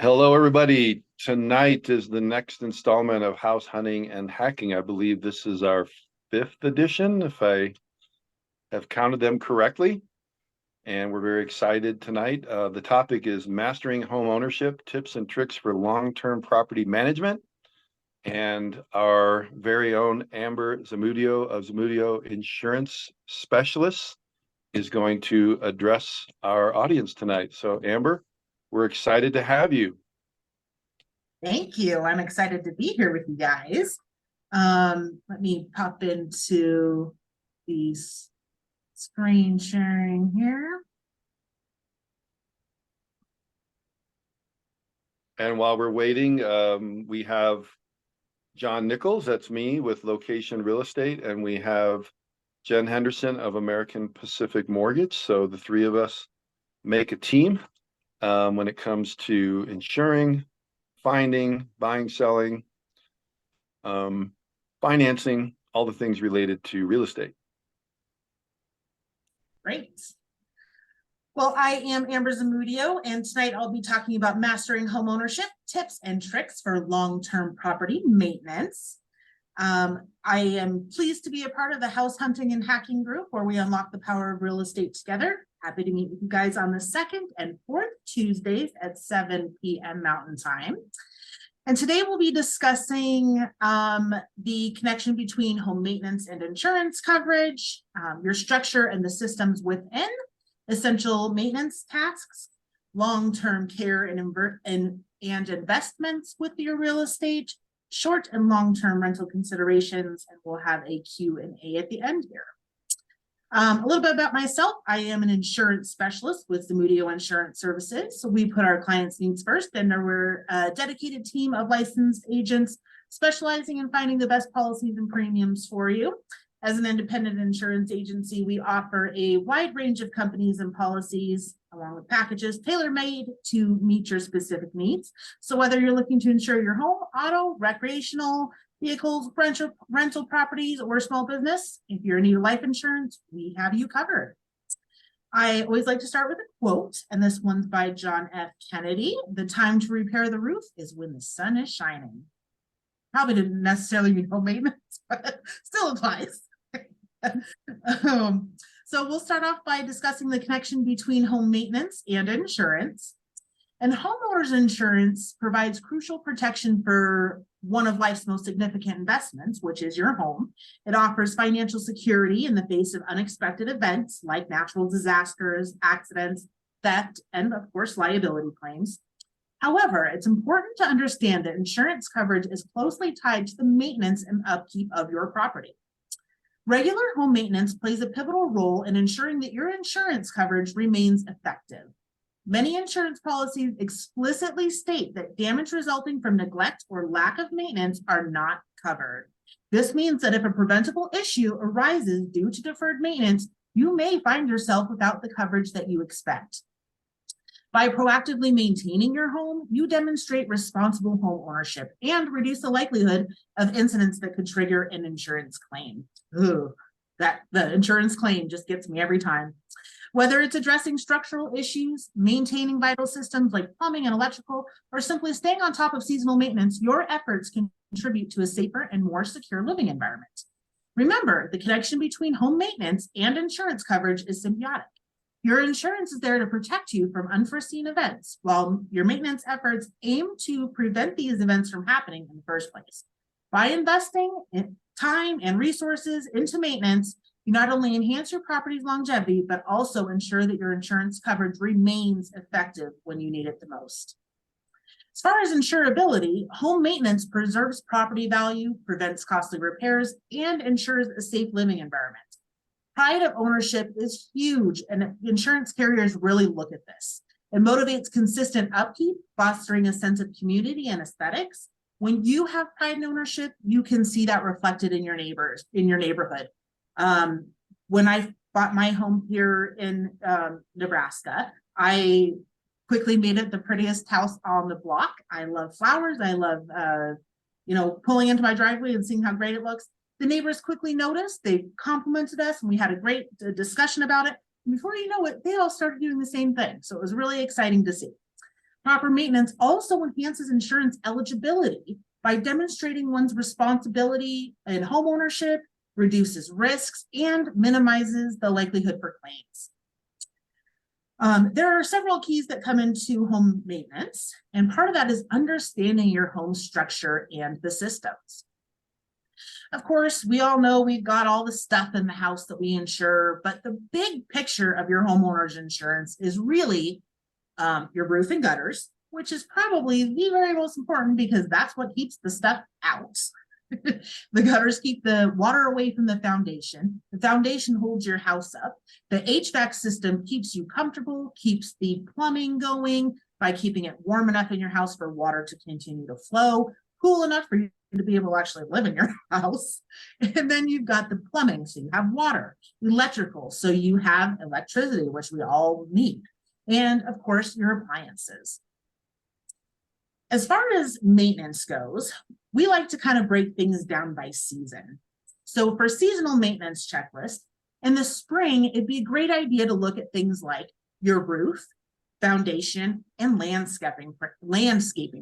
Hello, everybody. Tonight is the next installment of House Hunting and Hacking. I believe this is our fifth edition, if I have counted them correctly. And we're very excited tonight. The topic is Mastering Home Ownership, Tips and Tricks for Long-Term Property Management. And our very own Amber Zamudio of Zamudio Insurance Specialists is going to address our audience tonight. So Amber, we're excited to have you. Thank you. I'm excited to be here with you guys. Let me pop into the screen sharing here. And while we're waiting, we have John Nichols, that's me with Location Real Estate, and we have Jen Henderson of American Pacific Mortgage. So the three of us make a team when it comes to insuring, finding, buying, selling, financing, all the things related to real estate. Great. Well, I am Amber Zamudio, and tonight I'll be talking about mastering home ownership, tips and tricks for long-term property maintenance. I am pleased to be a part of the House Hunting and Hacking group where we unlock the power of real estate together. Happy to meet with you guys on the second and fourth Tuesdays at 7 p.m. Mountain Time. And today we'll be discussing the connection between home maintenance and insurance coverage, your structure and the systems within, essential maintenance tasks, long-term care and investments with your real estate, short and long-term rental considerations, and we'll have a Q&A at the end here. A little bit about myself. I am an insurance specialist with Zamudio Insurance Services. So we put our clients' needs first, and we're a dedicated team of licensed agents specializing in finding the best policies and premiums for you. As an independent insurance agency, we offer a wide range of companies and policies along with packages tailor-made to meet your specific needs. So whether you're looking to insure your home, auto, recreational, vehicles, rental properties, or small business, if you're in need of life insurance, we have you covered. I always like to start with a quote, and this one's by John F. Kennedy. The time to repair the roof is when the sun is shining. Probably didn't necessarily mean home maintenance, but still applies. So we'll start off by discussing the connection between home maintenance and insurance. And homeowners insurance provides crucial protection for one of life's most significant investments, which is your home. It offers financial security in the face of unexpected events like natural disasters, accidents, theft, and of course, liability claims. However, it's important to understand that insurance coverage is closely tied to the maintenance and upkeep of your property. Regular home maintenance plays a pivotal role in ensuring that your insurance coverage remains effective. Many insurance policies explicitly state that damage resulting from neglect or lack of maintenance are not covered. This means that if a preventable issue arises due to deferred maintenance, you may find yourself without the coverage that you expect. By proactively maintaining your home, you demonstrate responsible home ownership and reduce the likelihood of incidents that could trigger an insurance claim. Ooh, the insurance claim just gets me every time. Whether it's addressing structural issues, maintaining vital systems like plumbing and electrical, or simply staying on top of seasonal maintenance, your efforts can contribute to a safer and more secure living environment. Remember, the connection between home maintenance and insurance coverage is symbiotic. Your insurance is there to protect you from unforeseen events, while your maintenance efforts aim to prevent these events from happening in the first place. By investing in time and resources into maintenance, you not only enhance your property's longevity, but also ensure that your insurance coverage remains effective when you need it the most. As far as insurability, home maintenance preserves property value, prevents costly repairs, and ensures a safe living environment. Pride of ownership is huge, and insurance carriers really look at this. It motivates consistent upkeep, fostering a sense of community and aesthetics. When you have pride in ownership, you can see that reflected in your neighborhood. When I bought my home here in Nebraska, I quickly made it the prettiest house on the block. I love flowers. I love, pulling into my driveway and seeing how great it looks. The neighbors quickly noticed, they complimented us, and we had a great discussion about it. And before you know it, they all started doing the same thing. So it was really exciting to see. Proper maintenance also enhances insurance eligibility by demonstrating one's responsibility in homeownership, reduces risks, and minimizes the likelihood for claims. There are several keys that come into home maintenance, and part of that is understanding your home structure and the systems. Of course, we all know we've got all the stuff in the house that we insure, but the big picture of your homeowner's insurance is really your roof and gutters, which is probably the very most important because that's what keeps the stuff out. The gutters keep the water away from the foundation. The foundation holds your house up. The HVAC system keeps you comfortable, keeps the plumbing going by keeping it warm enough in your house for water to continue to flow, cool enough for you to be able to actually live in your house. And then you've got the plumbing, so you have water, electrical, so you have electricity, which we all need. And of course, your appliances. As far as maintenance goes, we like to kind of break things down by season. So for seasonal maintenance checklist, in the spring, it'd be a great idea to look at things like your roof, foundation, and landscaping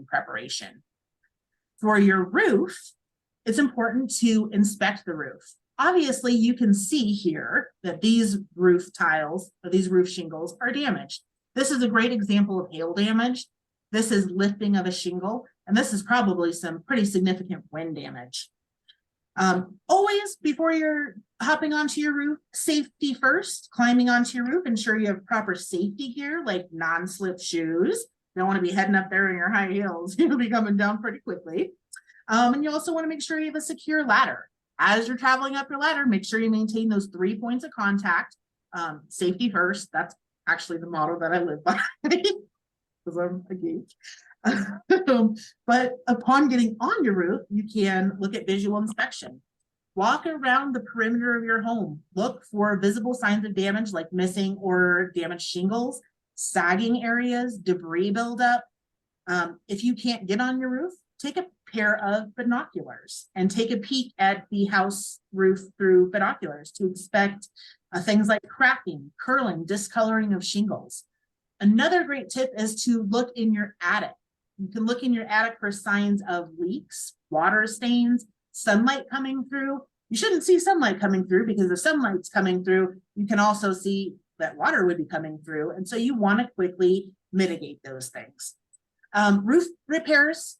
preparation. For your roof, it's important to inspect the roof. Obviously, you can see here that these roof tiles or these roof shingles are damaged. This is a great example of hail damage. This is lifting of a shingle, and this is probably some pretty significant wind damage. Always, before you're hopping onto your roof, safety first, climbing onto your roof, ensure you have proper safety gear like non-slip shoes. You don't want to be heading up there in your high heels. You'll be coming down pretty quickly. And you also want to make sure you have a secure ladder. As you're traveling up your ladder, make sure you maintain those 3 points of contact. Safety first. That's actually the motto that I live by. Because I'm a geek. But upon getting on your roof, you can look at visual inspection. Walk around the perimeter of your home. Look for visible signs of damage like missing or damaged shingles, sagging areas, debris buildup. If you can't get on your roof, take a pair of binoculars and take a peek at the house roof through binoculars to inspect things like cracking, curling, discoloring of shingles. Another great tip is to look in your attic. You can look in your attic for signs of leaks, water stains, sunlight coming through. You shouldn't see sunlight coming through because if sunlight's coming through, you can also see that water would be coming through. And so you want to quickly mitigate those things. Roof repairs,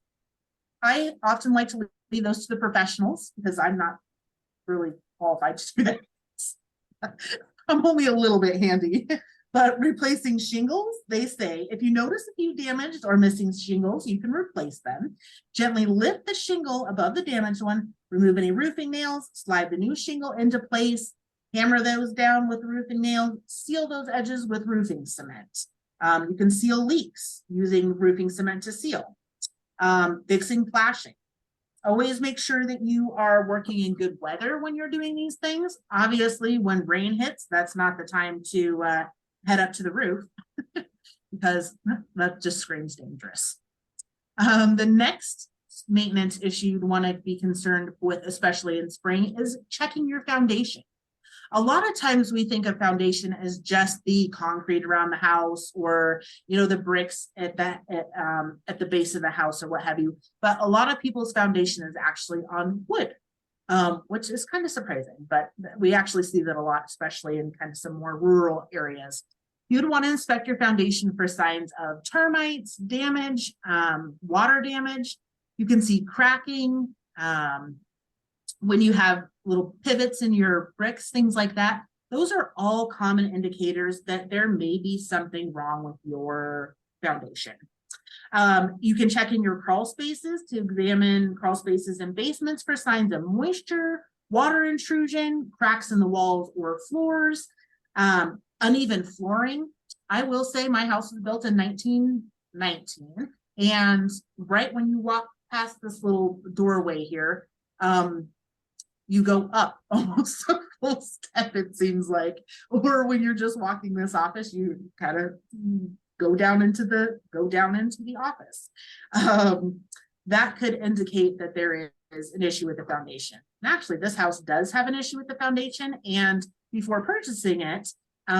I often like to leave those to the professionals because I'm not really qualified to do that. I'm only a little bit handy. But replacing shingles, they say, if you notice a few damaged or missing shingles, you can replace them. Gently lift the shingle above the damaged one, remove any roofing nails, slide the new shingle into place, hammer those down with roofing nails, seal those edges with roofing cement. You can seal leaks using roofing cement to seal. Fixing flashing. Always make sure that you are working in good weather when you're doing these things. Obviously, when rain hits, that's not the time to head up to the roof because that just screams dangerous. The next maintenance issue you'd want to be concerned with, especially in spring, is checking your foundation. A lot of times we think of foundation as just the concrete around the house or, you know, the bricks at the base of the house or what have you. But a lot of people's foundation is actually on wood, which is kind of surprising, but we actually see that a lot, especially in kind of some more rural areas. You'd want to inspect your foundation for signs of termites, damage, water damage. You can see cracking, when you have little pivots in your bricks, things like that. Those are all common indicators that there may be something wrong with your foundation. You can check in your crawl spaces to examine crawl spaces and basements for signs of moisture, water intrusion, cracks in the walls or floors, uneven flooring. I will say my house was built in 1919, and right when you walk past this little doorway here, you go up almost a full step, it seems like, or when you're just walking this office, you kind of go down into the office. That could indicate that there is an issue with the foundation. And actually, this house does have an issue with the foundation, and before purchasing it,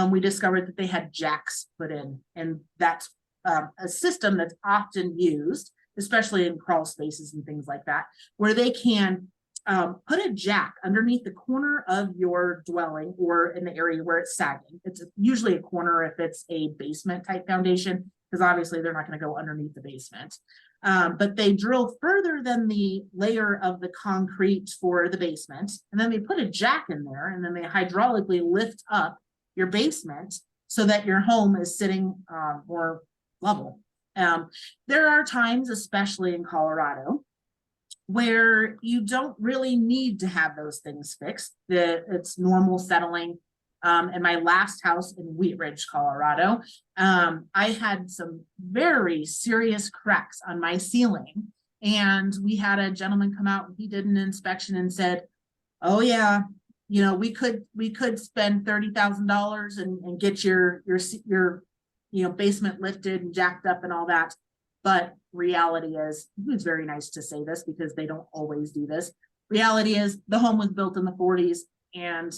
we discovered that they had jacks put in, and that's a system that's often used, especially in crawl spaces and things like that, where they can put a jack underneath the corner of your dwelling or in the area where it's sagging. It's usually a corner if it's a basement type foundation, because obviously they're not going to go underneath the basement. But they drill further than the layer of the concrete for the basement, and then they put a jack in there, and then they hydraulically lift up your basement so that your home is sitting more level. There are times, especially in Colorado, where you don't really need to have those things fixed. It's normal settling. In my last house in Wheat Ridge, Colorado, I had some very serious cracks on my ceiling. And we had a gentleman come out and he did an inspection and said, oh yeah, you know, we could spend $30,000 and get your basement lifted and jacked up and all that. But reality is, it's very nice to say this because they don't always do this. Reality is the home was built in the 40s and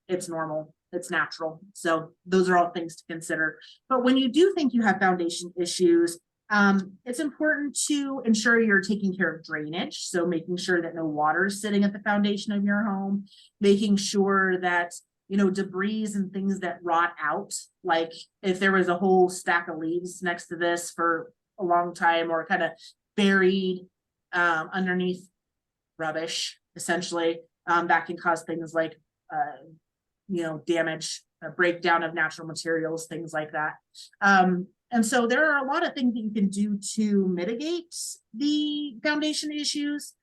it's normal. It's natural. So those are all things to consider. But when you do think you have foundation issues, it's important to ensure you're taking care of drainage. So making sure that no water is sitting at the foundation of your home, making sure that, you know, debris and things that rot out, like if there was a whole stack of leaves next to this for a long time or kind of buried underneath rubbish, essentially, that can cause things like damage, breakdown of natural materials, things like that. And so there are a lot of things that you can do to mitigate the foundation issues.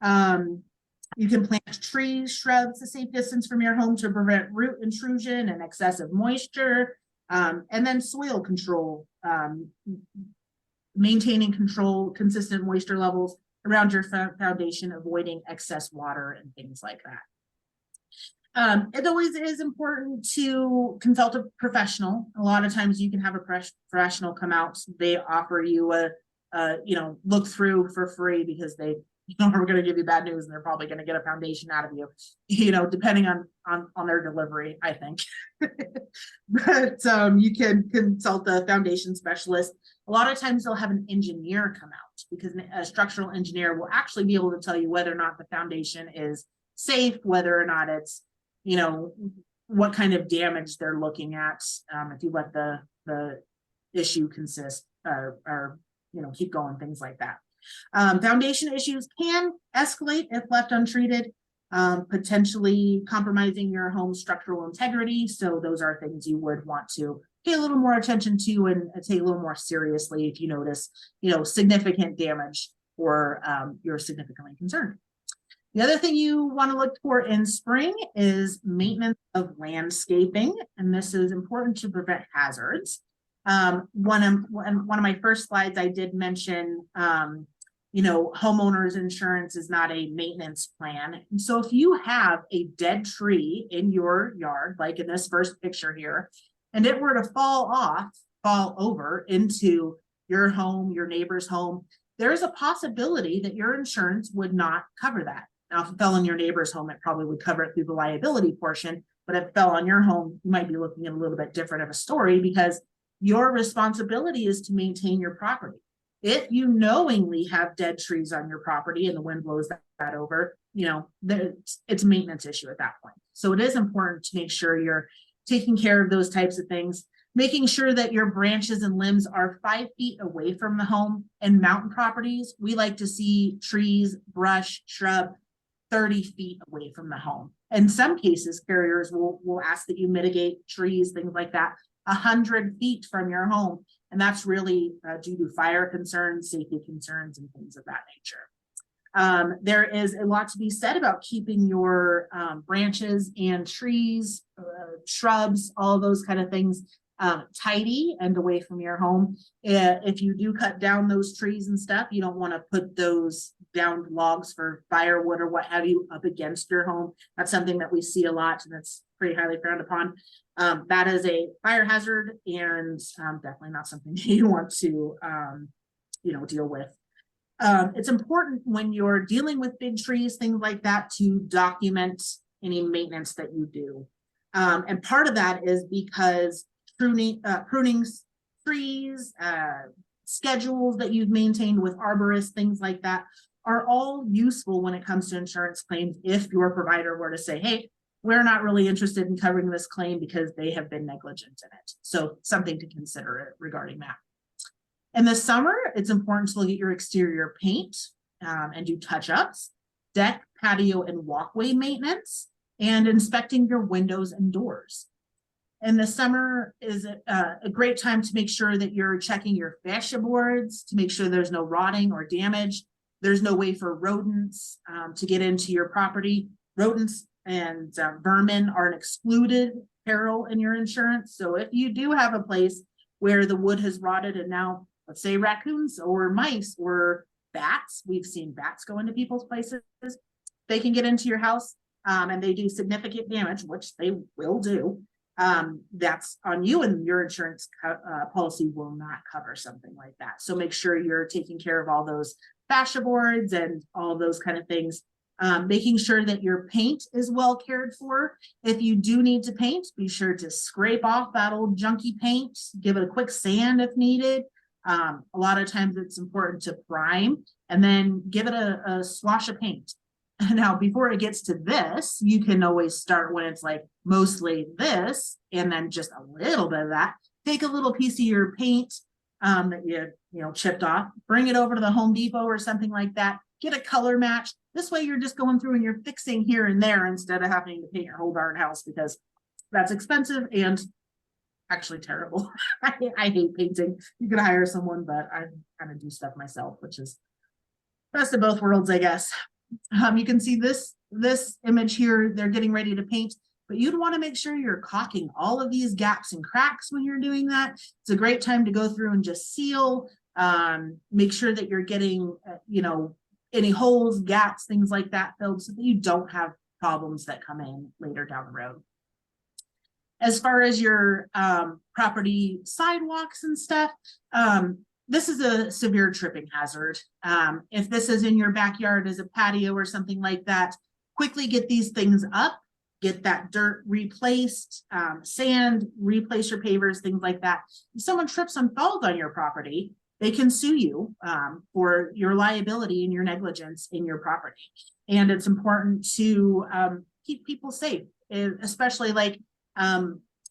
You can plant trees, shrubs a safe distance from your home to prevent root intrusion and excessive moisture. And then soil control, maintaining consistent moisture levels around your foundation, avoiding excess water and things like that. It always is important to consult a professional. A lot of times you can have a professional come out. They offer you a look through for free because they are going to give you bad news and they're probably going to get a foundation out of you, depending on their delivery, I think. But you can consult a foundation specialist. A lot of times they'll have an engineer come out because a structural engineer will actually be able to tell you whether or not the foundation is safe, whether or not it's, what kind of damage they're looking at, if you let the issue consist or keep going, things like that. Foundation issues can escalate if left untreated, potentially compromising your home's structural integrity. So those are things you would want to pay a little more attention to and take a little more seriously if you notice, significant damage or you're significantly concerned. The other thing you want to look for in spring is maintenance of landscaping, and this is important to prevent hazards. One of my first slides, I did mention, homeowners insurance is not a maintenance plan. And so if you have a dead tree in your yard, like in this first picture here, and it were to fall over into your home, your neighbor's home, there's a possibility that your insurance would not cover that. Now, if it fell on your neighbor's home, it probably would cover it through the liability portion, but if it fell on your home, you might be looking at a little bit different of a story because your responsibility is to maintain your property. If you knowingly have dead trees on your property and the wind blows that over, it's a maintenance issue at that point. So it is important to make sure you're taking care of those types of things, making sure that your branches and limbs are 5 feet away from the home. And mountain properties, we like to see trees, brush, shrub 30 feet away from the home. In some cases, carriers will ask that you mitigate trees, things like that, 100 feet from your home. And that's really due to fire concerns, safety concerns, and things of that nature. There is a lot to be said about keeping your branches and trees, shrubs, all those kind of things tidy and away from your home. If you do cut down those trees and stuff, you don't want to put those downed logs for firewood or what have you up against your home. That's something that we see a lot and that's pretty highly frowned upon. That is a fire hazard and definitely not something you want to deal with. It's important when you're dealing with big trees, things like that, to document any maintenance that you do. And part of that is because pruning trees, schedules that you've maintained with arborists, things like that are all useful when it comes to insurance claims. If your provider were to say, hey, we're not really interested in covering this claim because they have been negligent in it. So something to consider regarding that. In the summer, it's important to look at your exterior paint and do touch-ups, deck, patio, and walkway maintenance, and inspecting your windows and doors. And the summer is a great time to make sure that you're checking your fascia boards to make sure there's no rotting or damage. There's no way for rodents to get into your property. Rodents and vermin are an excluded peril in your insurance. So if you do have a place where the wood has rotted and now, let's say raccoons or mice or bats, we've seen bats go into people's places, they can get into your house and they do significant damage, which they will do. That's on you, and your insurance policy will not cover something like that. So make sure you're taking care of all those fascia boards and all those kind of things. Making sure that your paint is well cared for. If you do need to paint, be sure to scrape off that old junky paint, give it a quick sand if needed. A lot of times it's important to prime and then give it a swash of paint. Now, before it gets to this, you can always start when it's like mostly this, and then just a little bit of that. Take a little piece of your paint that you chipped off, bring it over to the Home Depot or something like that. Get a color match. This way you're just going through and you're fixing here and there instead of having to paint your whole darn house, because that's expensive and actually terrible. I hate painting. You can hire someone, but I kind of do stuff myself, which is best of both worlds, I guess. You can see this image here. They're getting ready to paint, but you'd want to make sure you're caulking all of these gaps and cracks when you're doing that. It's a great time to go through and just seal. Make sure that you're getting, any holes, gaps, things like that filled so that you don't have problems that come in later down the road. As far as your property sidewalks and stuff, this is a severe tripping hazard. If this is in your backyard as a patio or something like that, quickly get these things up, get that dirt replaced, sand, replace your pavers, things like that. If someone trips and falls on your property, they can sue you for your liability and your negligence in your property. And it's important to keep people safe, especially like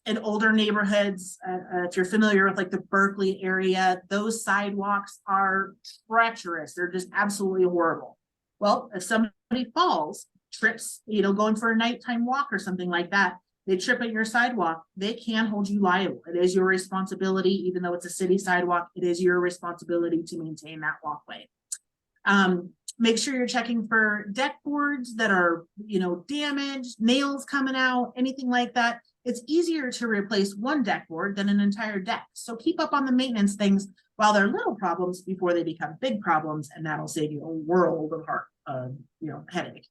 in older neighborhoods. If you're familiar with like the Berkeley area, those sidewalks are treacherous. They're just absolutely horrible. Well, if somebody falls, trips, going for a nighttime walk or something like that, they trip at your sidewalk, they can hold you liable. It is your responsibility, even though it's a city sidewalk, it is your responsibility to maintain that walkway. Make sure you're checking for deck boards that are, damaged, nails coming out, anything like that. It's easier to replace one deck board than an entire deck. So keep up on the maintenance things while they're little problems before they become big problems, and that'll save you a world of headache.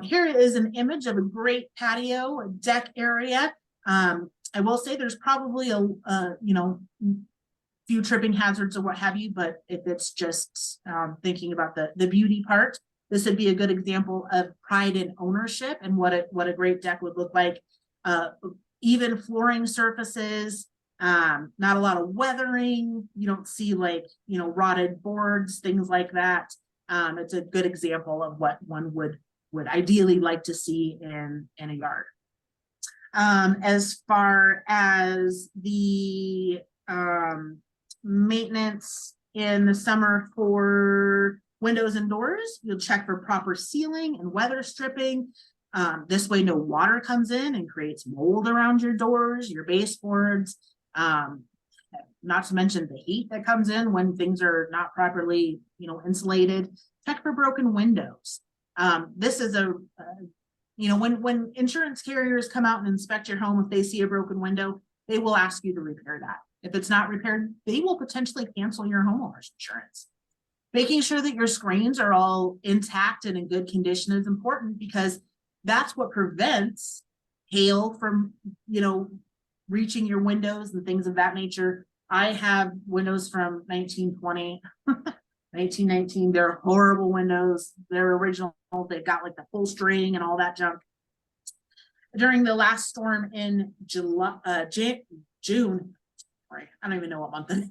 Here is an image of a great patio deck area. I will say there's probably a few tripping hazards or what have you, but if it's just thinking about the beauty part, this would be a good example of pride in ownership and what a great deck would look like. Even flooring surfaces, not a lot of weathering. You don't see rotted boards, things like that. It's a good example of what one would ideally like to see in a yard. As far as the maintenance in the summer for windows and doors, you'll check for proper sealing and weather stripping. This way no water comes in and creates mold around your doors, your baseboards, not to mention the heat that comes in when things are not properly insulated. Check for broken windows. This is when insurance carriers come out and inspect your home, if they see a broken window, they will ask you to repair that. If it's not repaired, they will potentially cancel your homeowner's insurance. Making sure that your screens are all intact and in good condition is important, because that's what prevents hail from, reaching your windows and things of that nature. I have windows from 1920. 1919, they're horrible windows. They're original. They've got like the full string and all that junk. During the last storm in June, Right. I don't even know what month it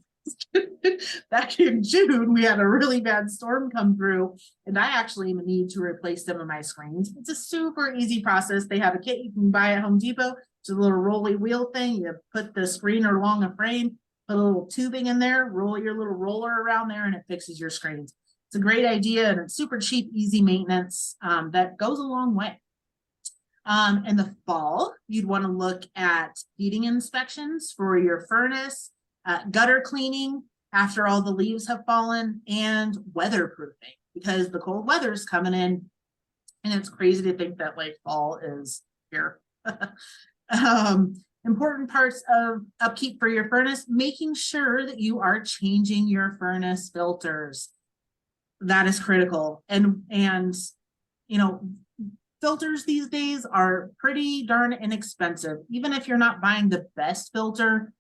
is. Back in June, we had a really bad storm come through, and I actually need to replace some of my screens. It's a super easy process. They have a kit you can buy at Home Depot. It's a little rolly wheel thing. You put the screen along a frame, put a little tubing in there, roll your little roller around there, and it fixes your screens. It's a great idea, and it's super cheap, easy maintenance that goes a long way. In the fall, you'd want to look at heating inspections for your furnace, gutter cleaning after all the leaves have fallen, and weatherproofing, because the cold weather's coming in, and it's crazy to think that like fall is here. Important parts of upkeep for your furnace, making sure that you are changing your furnace filters. That is critical. And you know, filters these days are pretty darn inexpensive. Even if you're not buying the best filter,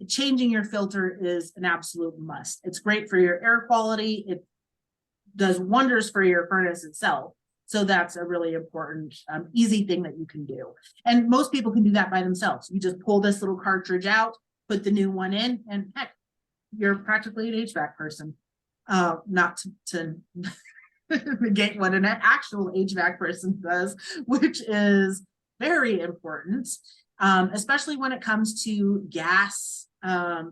changing your filter is an absolute must. It's great for your air quality. It does wonders for your furnace itself. So that's a really important, easy thing that you can do. And most people can do that by themselves. You just pull this little cartridge out, put the new one in, and heck, you're practically an HVAC person. Not to negate what an actual HVAC person does, which is very important, especially when it comes to gas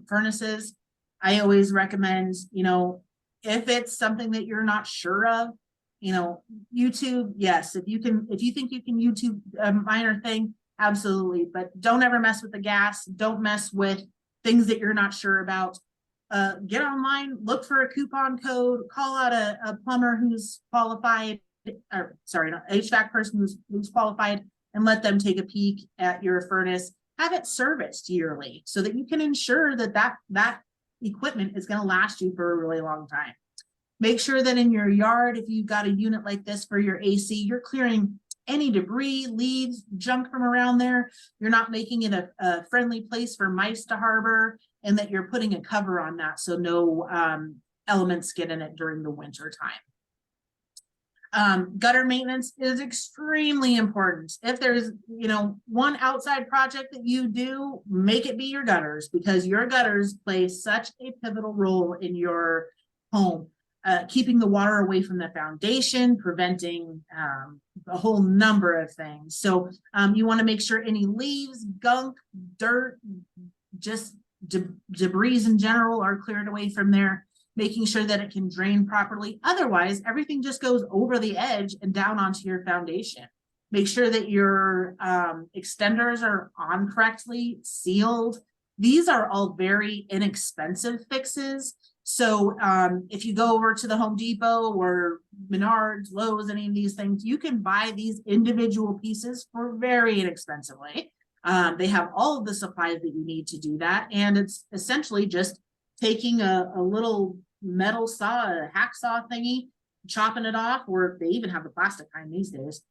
furnaces. I always recommend, if it's something that you're not sure of, YouTube, yes. If you think you can YouTube a minor thing, absolutely. But don't ever mess with the gas. Don't mess with things that you're not sure about. Get online, look for a coupon code, call out a plumber who's qualified, or sorry, not HVAC person who's qualified, and let them take a peek at your furnace. Have it serviced yearly so that you can ensure that equipment is going to last you for a really long time. Make sure that in your yard, if you've got a unit like this for your AC, you're clearing any debris, leaves, junk from around there. You're not making it a friendly place for mice to harbor, and that you're putting a cover on that so no elements get in it during the winter time. Gutter maintenance is extremely important. If there's, one outside project that you do, make it be your gutters, because your gutters play such a pivotal role in your home. Keeping the water away from the foundation, preventing a whole number of things. So you want to make sure any leaves, gunk, dirt, just debris in general are cleared away from there, making sure that it can drain properly. Otherwise, everything just goes over the edge and down onto your foundation. Make sure that your extenders are on correctly, sealed. These are all very inexpensive fixes. So if you go over to the Home Depot or Menards, Lowe's, any of these things, you can buy these individual pieces for very inexpensively. They have all of the supplies that you need to do that. And it's essentially just taking a little metal saw, a hacksaw thingy, chopping it off, or they even have the plastic kind these days.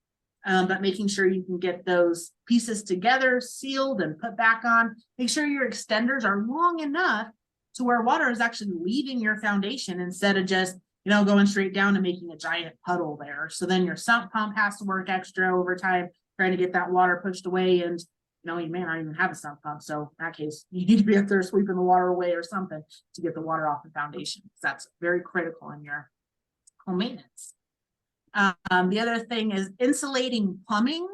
But making sure you can get those pieces together, sealed, and put back on. Make sure your extenders are long enough to where water is actually leaving your foundation instead of just, going straight down and making a giant puddle there. So then your sump pump has to work extra over time, trying to get that water pushed away. And, you may not even have a sump pump. So in that case, you need to be up there sweeping the water away or something to get the water off the foundation. That's very critical in your home maintenance. The other thing is insulating plumbing,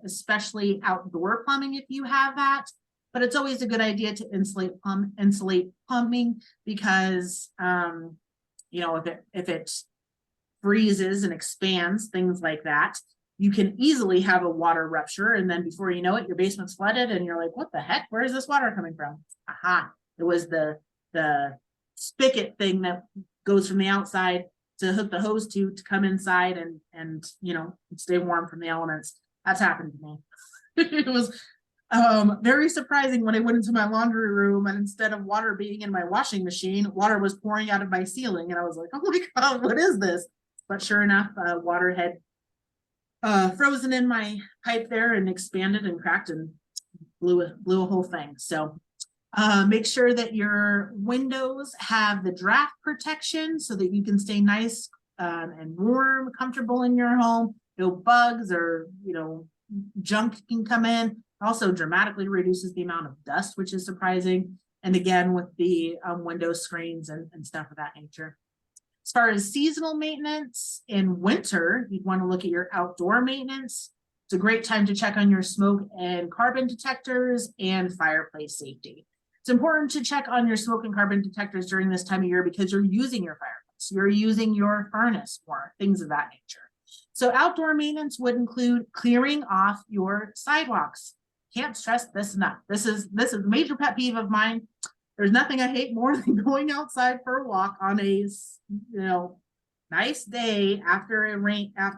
especially outdoor plumbing if you have that. But it's always a good idea to insulate plumbing because, if it freezes and expands, things like that, you can easily have a water rupture. And then before you know it, your basement's flooded and you're like, what the heck? Where is this water coming from? Aha, it was the spigot thing that goes from the outside to hook the hose to come inside and stay warm from the elements. That's happened to me. It was very surprising when I went into my laundry room, and instead of water being in my washing machine, water was pouring out of my ceiling, and I was like, oh my God, what is this? But sure enough, water had frozen in my pipe there and expanded and cracked and blew a whole thing. So make sure that your windows have the draft protection so that you can stay nice and warm, comfortable in your home. No bugs or junk can come in. Also dramatically reduces the amount of dust, which is surprising. And again, with the window screens and stuff of that nature. As far as seasonal maintenance, in winter, you'd want to look at your outdoor maintenance. It's a great time to check on your smoke and carbon detectors and fireplace safety. It's important to check on your smoke and carbon detectors during this time of year because you're using your fireplace, you're using your furnace more, things of that nature. So outdoor maintenance would include clearing off your sidewalks. Can't stress this enough. This is a major pet peeve of mine. There's nothing I hate more than going outside for a walk on a nice day after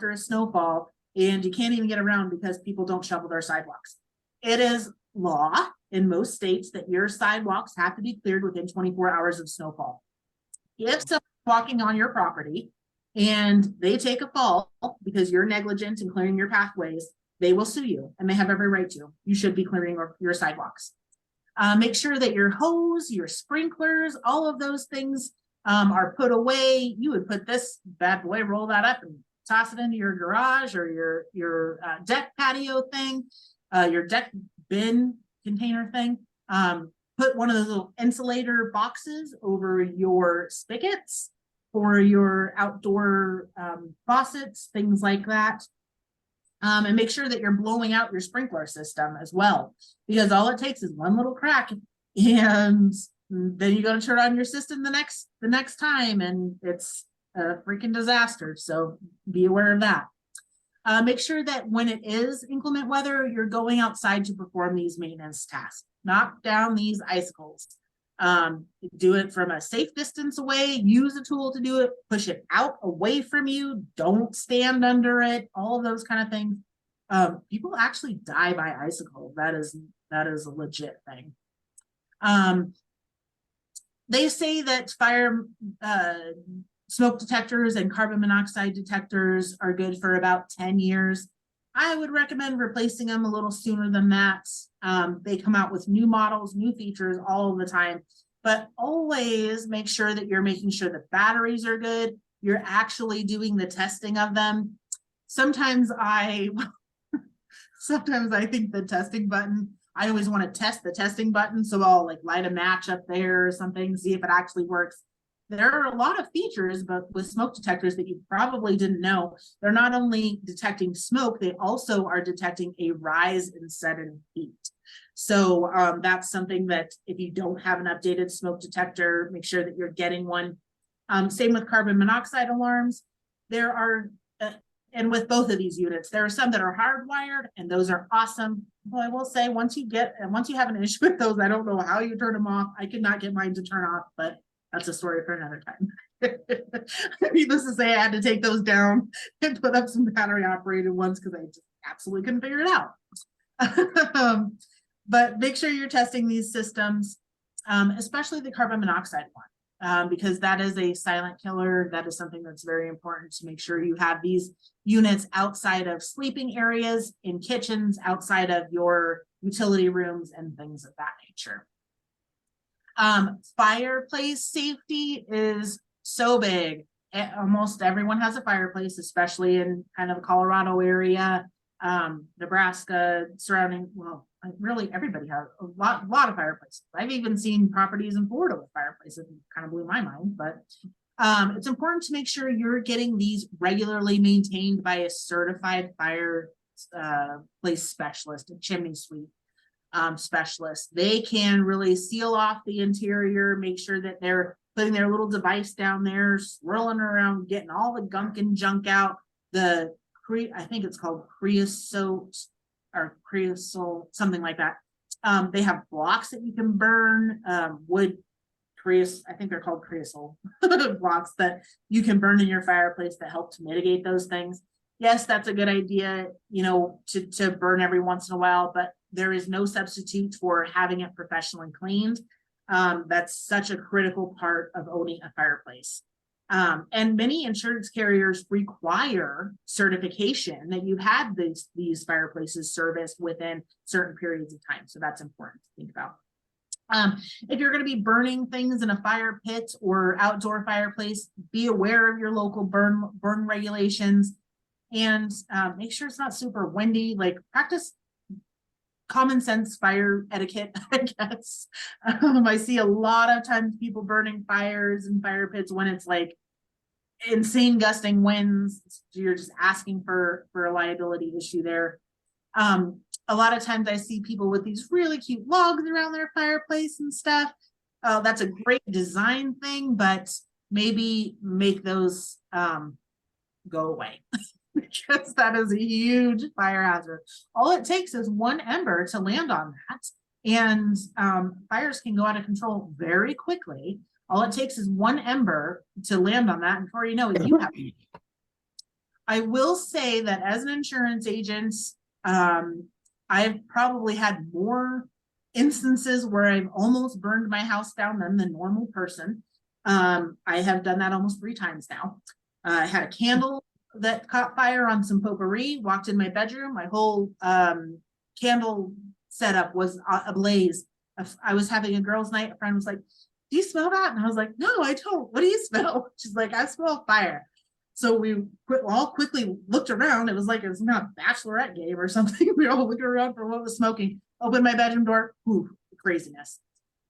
a snowfall, and you can't even get around because people don't shovel their sidewalks. It is law in most states that your sidewalks have to be cleared within 24 hours of snowfall. If someone's walking on your property and they take a fall because you're negligent in clearing your pathways, they will sue you, and they have every right to. You should be clearing your sidewalks. Make sure that your hose, your sprinklers, all of those things are put away. You would put this bad boy, roll that up and toss it into your garage or your deck patio thing, your deck bin container thing. Put one of those little insulator boxes over your spigots for your outdoor faucets, things like that. And make sure that you're blowing out your sprinkler system as well, because all it takes is one little crack, and then you got to turn on your system the next time, and it's a freaking disaster. So be aware of that. Make sure that when it is inclement weather, you're going outside to perform these maintenance tasks. Knock down these icicles. Do it from a safe distance away. Use a tool to do it. Push it out away from you. Don't stand under it. All of those kind of things. People actually die by icicle. That is a legit thing. They say that smoke detectors and carbon monoxide detectors are good for about 10 years. I would recommend replacing them a little sooner than that. They come out with new models, new features all the time, but always make sure that you're making sure the batteries are good. You're actually doing the testing of them. Sometimes I think the testing button, I always want to test the testing button. So I'll like light a match up there or something, see if it actually works. There are a lot of features, but with smoke detectors that you probably didn't know. They're not only detecting smoke, they also are detecting a rise in sudden heat. So that's something that if you don't have an updated smoke detector, make sure that you're getting one. Same with carbon monoxide alarms. There are, and with both of these units, there are some that are hardwired, and those are awesome. Well, I will say once you have an issue with those, I don't know how you turn them off. I could not get mine to turn off, but that's a story for another time. Needless to say, I had to take those down and put up some battery operated ones because I just absolutely couldn't figure it out. But make sure you're testing these systems, especially the carbon monoxide one, because that is a silent killer. That is something that's very important to make sure you have these units outside of sleeping areas, in kitchens, outside of your utility rooms and things of that nature. Fireplace safety is so big. Almost everyone has a fireplace, especially in kind of a Colorado area, Nebraska, surrounding, well, really everybody has a lot of fireplaces. I've even seen properties in Florida with fireplaces. It kind of blew my mind, but it's important to make sure you're getting these regularly maintained by a certified fireplace specialist, a chimney sweep specialist. They can really seal off the interior, make sure that they're putting their little device down there, swirling around, getting all the gunk and junk out. I think it's called creosote or creosol, something like that. They have blocks that you can burn, wood I think they're called creosol blocks that you can burn in your fireplace that help to mitigate those things. Yes, that's a good idea, to burn every once in a while, but there is no substitute for having it professionally cleaned. That's such a critical part of owning a fireplace. And many insurance carriers require certification that you had these fireplaces serviced within certain periods of time. So that's important to think about. If you're going to be burning things in a fire pit or outdoor fireplace, be aware of your local burn regulations, and make sure it's not super windy. Like, practice common sense fire etiquette, I guess. I see a lot of times people burning fires and fire pits when it's like insane gusting winds. You're just asking for a liability issue there. A lot of times I see people with these really cute logs around their fireplace and stuff. That's a great design thing, but maybe make those go away because that is a huge fire hazard. All it takes is one ember to land on that, and fires can go out of control very quickly. All it takes is one ember to land on that, and before you know it, you have. I will say that as an insurance agent, I've probably had more instances where I've almost burned my house down than the normal person. I have done that almost 3 times now. I had a candle that caught fire on some potpourri, walked in my bedroom, my whole candle setup was ablaze. I was having a girls' night, a friend was like, "Do you smell that?" And I was like, "No, I don't. What do you smell?" She's like, "I smell fire." So we all quickly looked around. It was like it's not a bachelorette game or something. We all looked around for what was smoking. Opened my bedroom door. Ooh, craziness.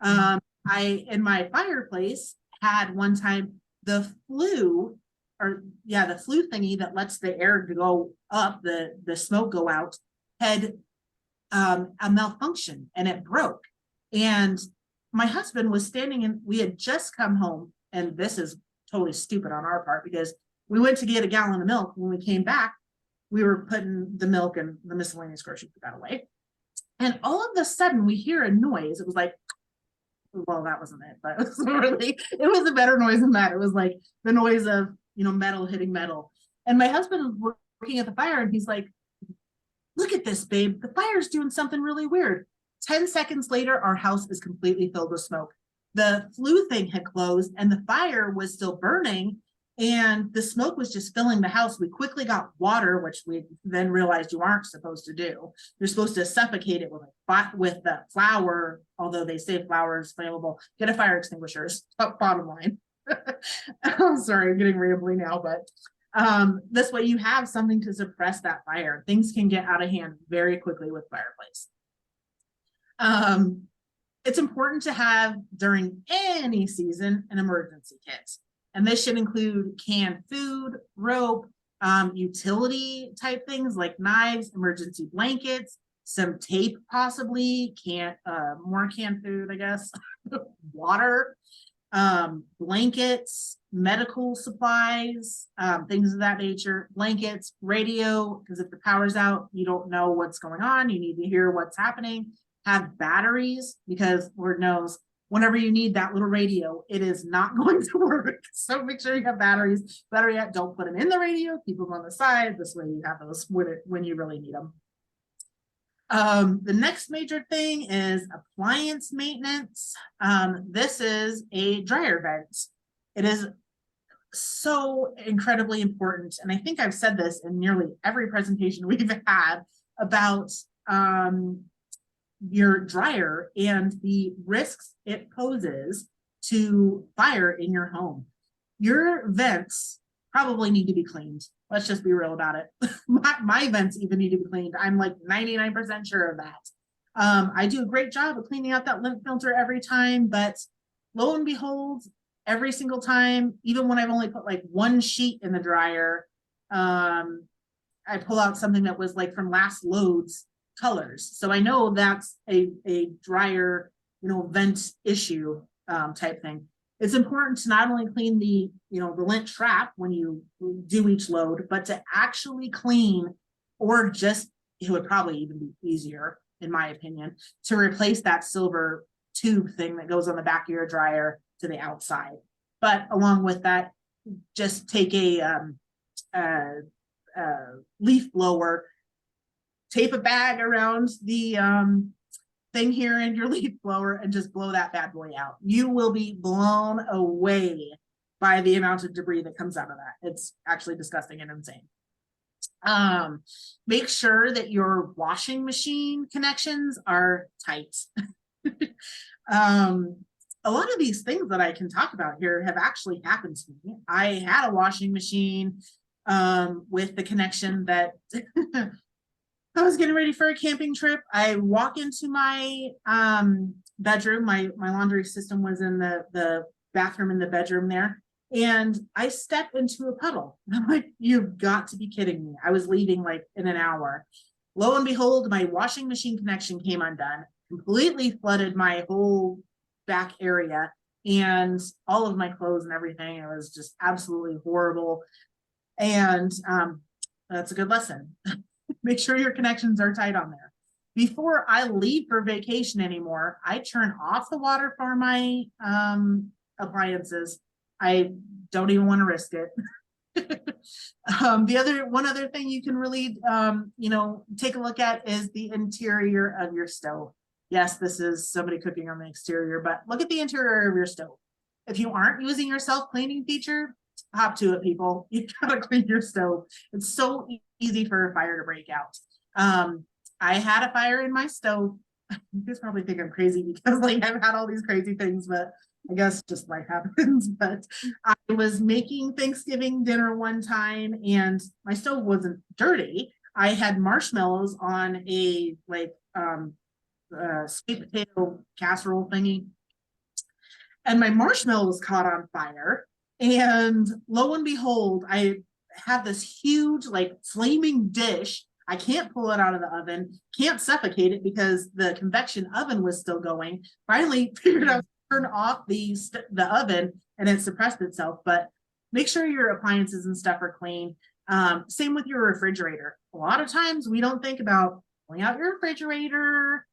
In my fireplace had one time the flue thingy that lets the air go up, the smoke go out, had a malfunction and it broke. And my husband was standing in, we had just come home, and this is totally stupid on our part because we went to get a gallon of milk. When we came back, we were putting the milk and the miscellaneous grocery food away. And all of a sudden we hear a noise. It was like, well, that wasn't it, but it was really, it was a better noise than that. It was like the noise of, metal hitting metal. And my husband was looking at the fire and he's like, "Look at this, babe. The fire's doing something really weird." 10 seconds later, our house is completely filled with smoke. The flue thing had closed and the fire was still burning, and the smoke was just filling the house. We quickly got water, which we then realized you aren't supposed to do. You're supposed to suffocate it with the flour, although they say flour is flammable. Get a fire extinguisher, bottom line. I'm sorry, I'm getting rambly now, but this way you have something to suppress that fire. Things can get out of hand very quickly with fireplace. It's important to have, during any season, an emergency kit. And this should include canned food, rope, utility type things like knives, emergency blankets, some tape possibly, more canned food, I guess, water, blankets, medical supplies, things of that nature, blankets, radio, because if the power's out, you don't know what's going on. You need to hear what's happening. Have batteries, because Lord knows, whenever you need that little radio, it is not going to work. So make sure you have batteries. Better yet, don't put them in the radio, keep them on the side. This way you have those when you really need them. The next major thing is appliance maintenance. This is a dryer vent. It is so incredibly important. And I think I've said this in nearly every presentation we've had about your dryer and the risks it poses to fire in your home. Your vents probably need to be cleaned. Let's just be real about it. My vents even need to be cleaned. I'm like 99% sure of that. I do a great job of cleaning out that lint filter every time, but lo and behold, every single time, even when I've only put like one sheet in the dryer, I pull out something that was like from last load's colors. So I know that's a dryer, vent issue type thing. It's important to not only clean the lint trap when you do each load, but to actually clean, or just, it would probably even be easier, in my opinion, to replace that silver tube thing that goes on the back of your dryer to the outside. But along with that, just take a leaf blower, tape a bag around the thing here in your leaf blower, and just blow that bad boy out. You will be blown away by the amount of debris that comes out of that. It's actually disgusting and insane. Make sure that your washing machine connections are tight. A lot of these things that I can talk about here have actually happened to me. I had a washing machine with the connection that I was getting ready for a camping trip. I walk into my bedroom. My laundry system was in the bathroom in the bedroom there. And I step into a puddle. I'm like, you've got to be kidding me. I was leaving like in an hour. Lo and behold, my washing machine connection came undone, completely flooded my whole back area and all of my clothes and everything. It was just absolutely horrible. And that's a good lesson. Make sure your connections are tight on there. Before I leave for vacation anymore, I turn off the water for my appliances. I don't even want to risk it. One other thing you can really take a look at is the interior of your stove. Yes, this is somebody cooking on the exterior, but look at the interior of your stove. If you aren't using your self-cleaning feature, hop to it, people. You gotta clean your stove. It's so easy for a fire to break out. I had a fire in my stove. You guys probably think I'm crazy because like I've had all these crazy things, but I guess just life happens. But I was making Thanksgiving dinner one time and my stove wasn't dirty. I had marshmallows on a sweet potato casserole thingy. And my marshmallows caught on fire. And lo and behold, I have this huge, like, flaming dish. I can't pull it out of the oven, can't suffocate it because the convection oven was still going. Finally figured out to turn off the oven and it suppressed itself. But make sure your appliances and stuff are clean. Same with your refrigerator. A lot of times we don't think about pulling out your refrigerator,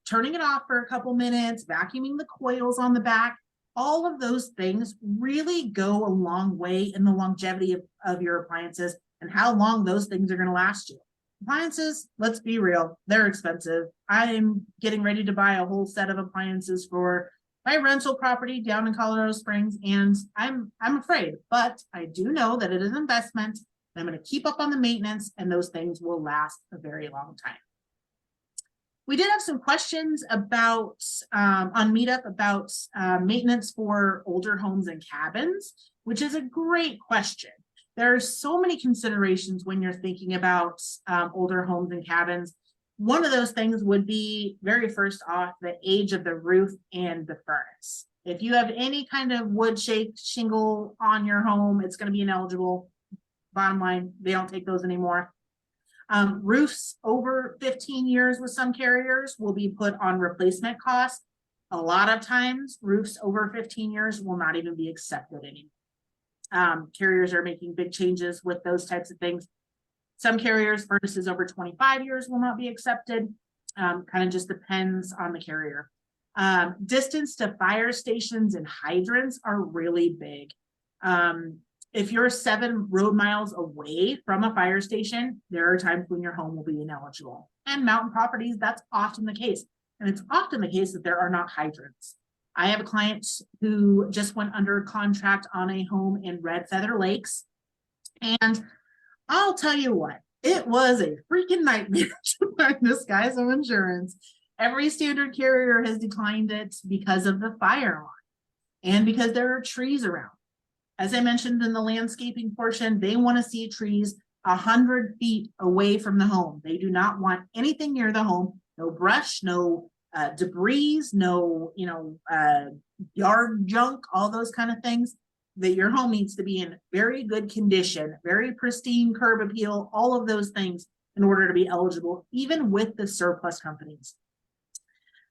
turning it off for a couple minutes, vacuuming the coils on the back. All of those things really go a long way in the longevity of your appliances and how long those things are going to last you. Appliances, let's be real, they're expensive. I'm getting ready to buy a whole set of appliances for my rental property down in Colorado Springs, and I'm afraid, but I do know that it is an investment. I'm going to keep up on the maintenance, and those things will last a very long time. We did have some questions about on Meetup about maintenance for older homes and cabins, which is a great question. There are so many considerations when you're thinking about older homes and cabins. One of those things would be, very first off, the age of the roof and the furnace. If you have any kind of wood-shaped shingle on your home, it's going to be ineligible. Bottom line, they don't take those anymore. Roofs over 15 years with some carriers will be put on replacement costs. A lot of times, roofs over 15 years will not even be accepted anymore. Carriers are making big changes with those types of things. Some carriers, furnaces over 25 years will not be accepted. Kind of just depends on the carrier. Distance to fire stations and hydrants are really big. If you're 7 road miles away from a fire station, there are times when your home will be ineligible. And mountain properties, that's often the case. And it's often the case that there are not hydrants. I have a client who just went under contract on a home in Red Feather Lakes. And I'll tell you what, it was a freaking nightmare to find this guy some insurance. Every standard carrier has declined it because of the fire line and because there are trees around. As I mentioned in the landscaping portion, they want to see trees 100 feet away from the home. They do not want anything near the home, no brush, no debris, no, yard junk, all those kind of things. That your home needs to be in very good condition, very pristine curb appeal, all of those things in order to be eligible, even with the surplus companies.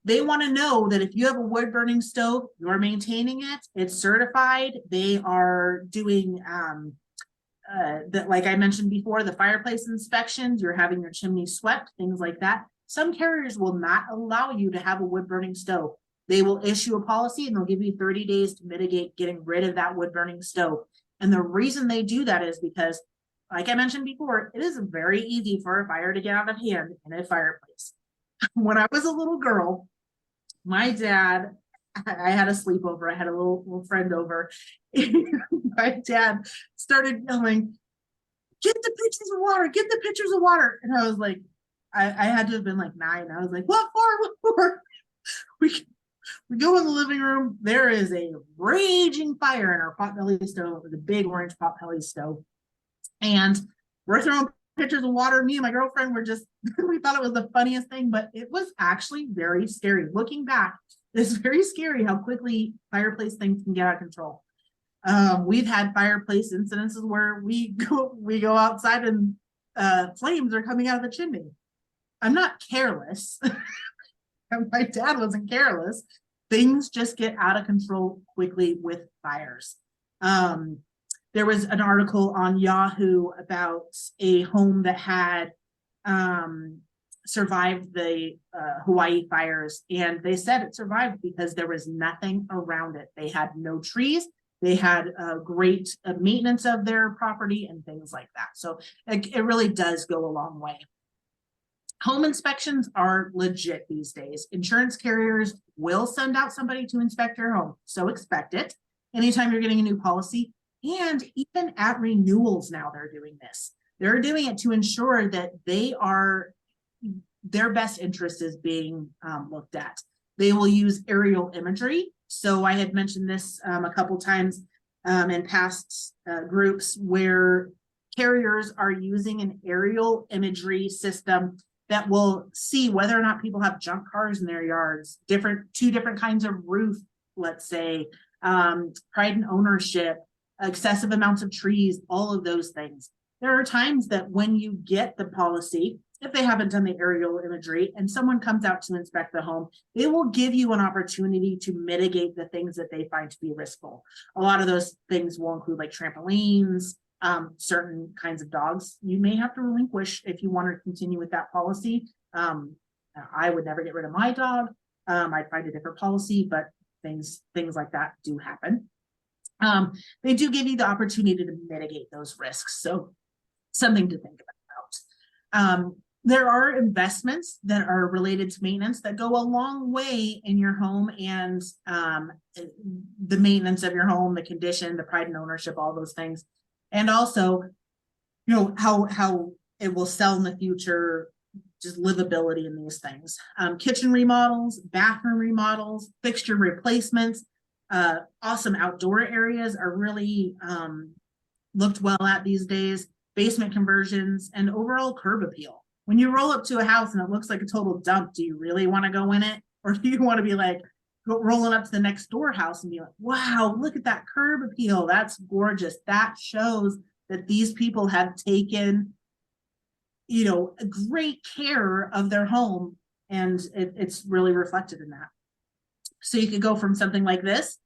They want to know that if you have a wood burning stove, you're maintaining it, it's certified. They are doing that, like I mentioned before, the fireplace inspections, you're having your chimney swept, things like that. Some carriers will not allow you to have a wood burning stove. They will issue a policy and they'll give you 30 days to mitigate getting rid of that wood burning stove. And the reason they do that is because, like I mentioned before, it is very easy for a fire to get out of hand in a fireplace. When I was a little girl, my dad, I had a sleepover, I had a little friend over. My dad started yelling, get the pitchers of water, get the pitchers of water. And I was like, I had to have been like 9. I was like, what for? We go in the living room. There is a raging fire in our potbelly stove, the big orange potbelly stove. And we're throwing pitchers of water. Me and my girlfriend were just We thought it was the funniest thing, but it was actually very scary. Looking back, it's very scary how quickly fireplace things can get out of control. We've had fireplace incidences where we go outside and flames are coming out of the chimney. I'm not careless. My dad wasn't careless. Things just get out of control quickly with fires. There was an article on Yahoo about a home that had survived the Hawaii fires, and they said it survived because there was nothing around it. They had no trees. They had great maintenance of their property and things like that. So it really does go a long way. Home inspections are legit these days. Insurance carriers will send out somebody to inspect your home, so expect it. Anytime you're getting a new policy, and even at renewals now, they're doing this. They're doing it to ensure that their best interest is being looked at. They will use aerial imagery. So I had mentioned this a couple times in past groups where carriers are using an aerial imagery system that will see whether or not people have junk cars in their yards, two different kinds of roof, let's say, pride and ownership, excessive amounts of trees, all of those things. There are times that when you get the policy, if they haven't done the aerial imagery and someone comes out to inspect the home, they will give you an opportunity to mitigate the things that they find to be riskful. A lot of those things will include like trampolines, certain kinds of dogs you may have to relinquish if you want to continue with that policy. I would never get rid of my dog. I'd find a different policy, but things like that do happen. They do give you the opportunity to mitigate those risks. So something to think about. There are investments that are related to maintenance that go a long way in your home and the maintenance of your home, the condition, the pride and ownership, all those things. And also, how it will sell in the future, just livability in these things. Kitchen remodels, bathroom remodels, fixture replacements, awesome outdoor areas are really looked well at these days. Basement conversions and overall curb appeal. When you roll up to a house and it looks like a total dump, do you really want to go in it? Or do you want to be like rolling up to the next door house and be like, wow, look at that curb appeal. That's gorgeous. That shows that these people have taken, great care of their home, and it's really reflected in that. So you could go from something like this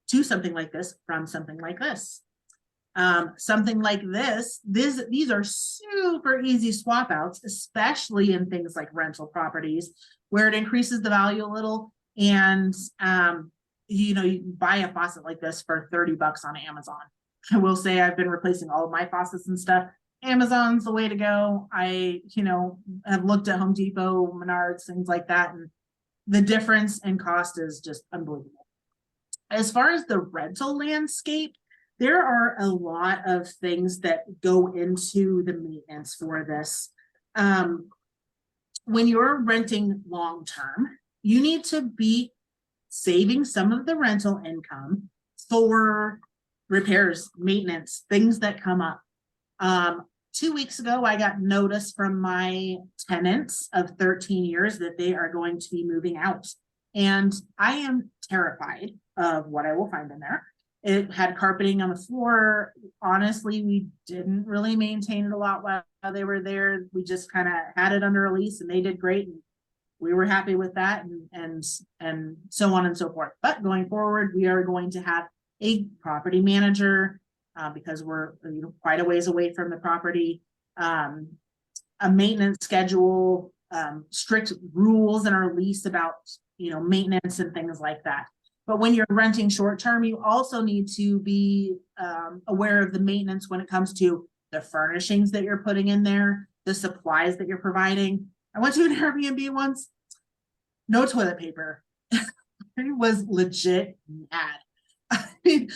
to something like this, from something like this. Something like this, these are super easy swap outs, especially in things like rental properties where it increases the value a little. And, you can buy a faucet like this for $30 on Amazon. I will say I've been replacing all of my faucets and stuff. Amazon's the way to go. I, have looked at Home Depot, Menards, things like that. And the difference in cost is just unbelievable. As far as the rental landscape, there are a lot of things that go into the maintenance for this. When you're renting long-term, you need to be saving some of the rental income for repairs, maintenance, things that come up. 2 weeks ago, I got notice from my tenants of 13 years that they are going to be moving out. And I am terrified of what I will find in there. It had carpeting on the floor. Honestly, we didn't really maintain it a lot while they were there. We just kind of had it under a lease and they did great. And we were happy with that and so on and so forth. But going forward, we are going to have a property manager because we're quite a ways away from the property, a maintenance schedule, strict rules in our lease about, maintenance and things like that. But when you're renting short term, you also need to be aware of the maintenance when it comes to the furnishings that you're putting in there, the supplies that you're providing. I went to an Airbnb once, no toilet paper. I was legit mad. I mean,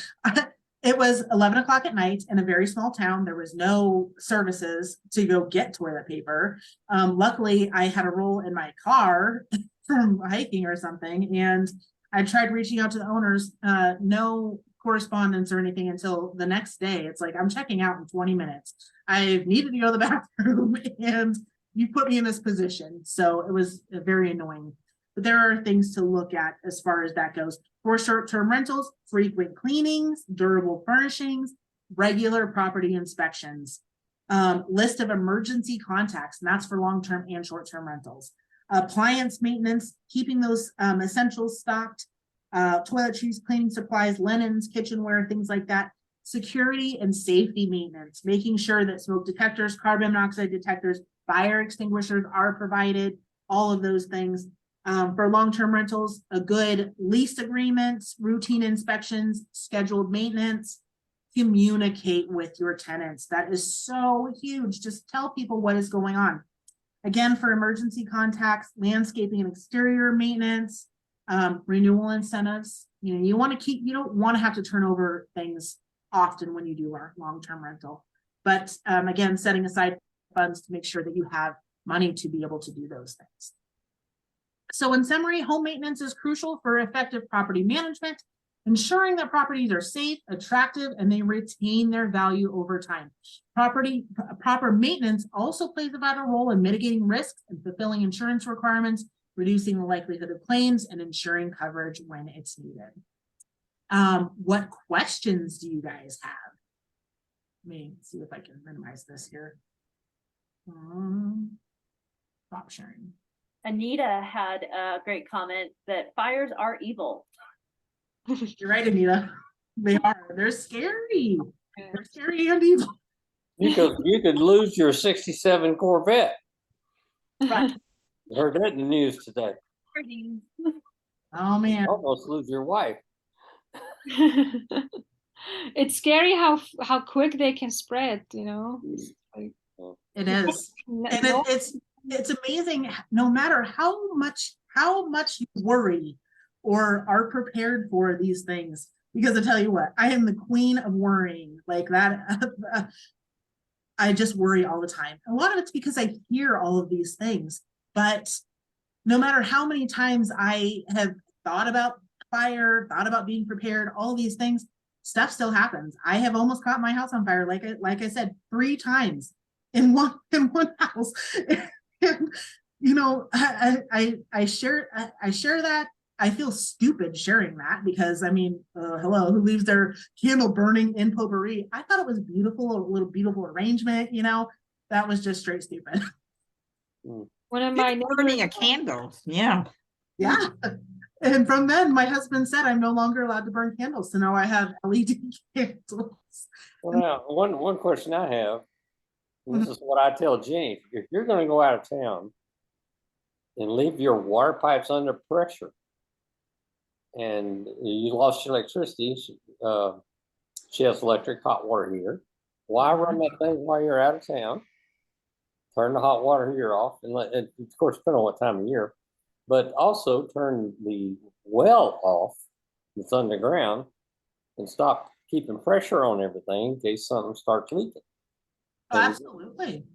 it was 11 o'clock at night in a very small town. There was no services to go get toilet paper. Luckily, I had a roll in my car from hiking or something, and I tried reaching out to the owners, no correspondence or anything until the next day. It's like, I'm checking out in 20 minutes. I needed to go to the bathroom and you put me in this position. So it was very annoying. But there are things to look at as far as that goes. For short-term rentals, frequent cleanings, durable furnishings, regular property inspections. List of emergency contacts, and that's for long-term and short-term rentals. Appliance maintenance, keeping those essentials stocked, toiletries, cleaning supplies, linens, kitchenware, things like that. Security and safety maintenance, making sure that smoke detectors, carbon monoxide detectors, fire extinguishers are provided, all of those things. For long-term rentals, a good lease agreements, routine inspections, scheduled maintenance. Communicate with your tenants. That is so huge. Just tell people what is going on. Again, for emergency contacts, landscaping and exterior maintenance, renewal incentives. You know, you don't want to have to turn over things often when you do our long-term rental. But again, setting aside funds to make sure that you have money to be able to do those things. So in summary, home maintenance is crucial for effective property management, ensuring that properties are safe, attractive, and they retain their value over time. Proper maintenance also plays a vital role in mitigating risks and fulfilling insurance requirements, reducing the likelihood of claims, and ensuring coverage when it's needed. What questions do you guys have? Let me see if I can minimize this here. Stop sharing. Anita had a great comment that fires are evil. You're right, Anita. They are. They're scary. They're scary and evil. You could lose your '67 Corvette. Right. Heard that in the news today. Oh man. Almost lose your wife. It's scary how quick they can spread, you know. It is. And it's amazing, no matter how much you worry or are prepared for these things. Because I tell you what, I am the queen of worrying like that. I just worry all the time. A lot of it's because I hear all of these things, but no matter how many times I have thought about fire, thought about being prepared, all these things, stuff still happens. I have almost caught my house on fire, like I said, 3 times in one house. And, you know, I share that. I feel stupid sharing that because I mean, hello, who leaves their candle burning in potpourri? I thought it was beautiful, a little beautiful arrangement, you know. That was just straight stupid. One of my burning a candle. Yeah. Yeah. And from then my husband said I'm no longer allowed to burn candles. So now I have LED candles. Well, now, one question I have, and this is what I tell Jenny: if you're going to go out of town and leave your water pipes under pressure, and you lost your electricity, she has electric hot water heater. Why run that thing while you're out of town? Turn the hot water heater off, and of course, depending on what time of year, but also turn the well off that's underground and stop keeping pressure on everything in case something starts leaking. Oh, absolutely.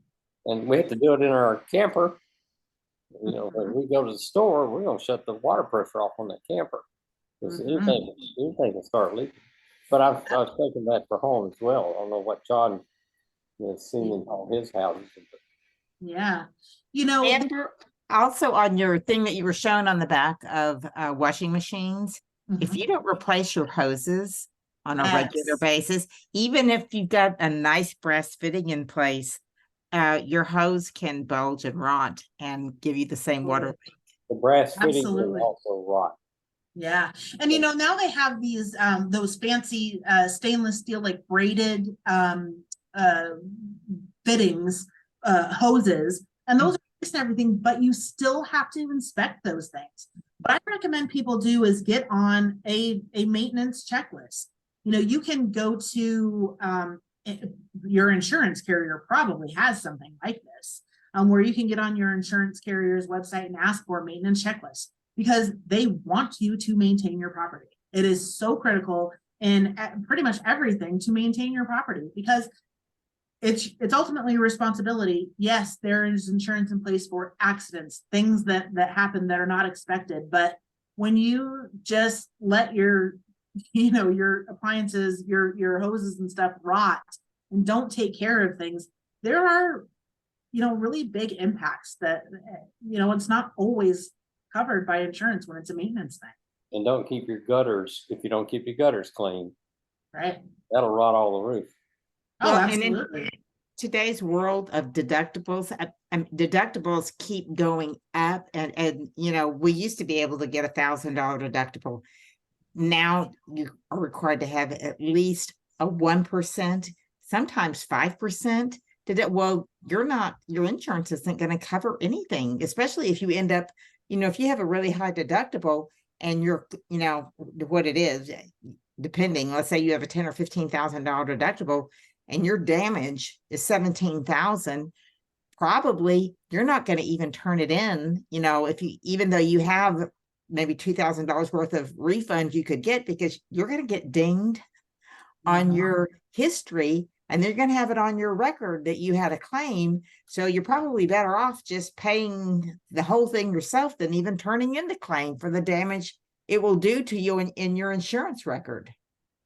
And we have to do it in our camper. You know, when we go to the store, we're going to shut the water pressure off on that camper. Because anything can start leaking. But I was thinking that for home as well. I don't know what John has seen in all his houses. Yeah. You know, And also on your thing that you were showing on the back of washing machines, if you don't replace your hoses on a regular basis, even if you've got a nice brass fitting in place, your hose can bulge and rot and give you the same water. The brass fitting can Absolutely. also rot. Yeah. And you know, now they have these those fancy stainless steel like braided fittings, hoses, and those are nice and everything, but you still have to inspect those things. What I recommend people do is get on a maintenance checklist. You know, you can go to your insurance carrier probably has something like this, where you can get on your insurance carrier's website and ask for a maintenance checklist, because they want you to maintain your property. It is so critical in pretty much everything to maintain your property, because it's ultimately a responsibility. Yes, there is insurance in place for accidents, things that happen that are not expected. But when you just let your appliances, your hoses and stuff rot and don't take care of things, there are really big impacts that, it's not always covered by insurance when it's a maintenance thing, And don't keep your gutters, if you don't keep your gutters clean, right? that'll rot all the roof. Oh, Well, and in absolutely. today's world of deductibles, deductibles keep going up, and we used to be able to get $1,000 deductible. Now you are required to have at least a 1%, sometimes 5%. Well, your insurance isn't going to cover anything, especially if you end up, if you have a really high deductible and you're, what it is, depending, let's say you have a $10,000 or $15,000 deductible and your damage is 17,000, probably you're not going to even turn it in, even though you have maybe $2,000 worth of refund you could get, because you're going to get dinged on your history, and they're going to have it on your record that you had a claim. So you're probably better off just paying the whole thing yourself than even turning in the claim for the damage it will do to you in your insurance record.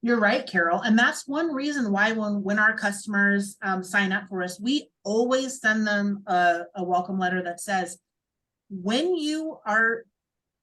You're right, Carol. And that's one reason why when our customers sign up for us, we always send them a welcome letter that says, when you are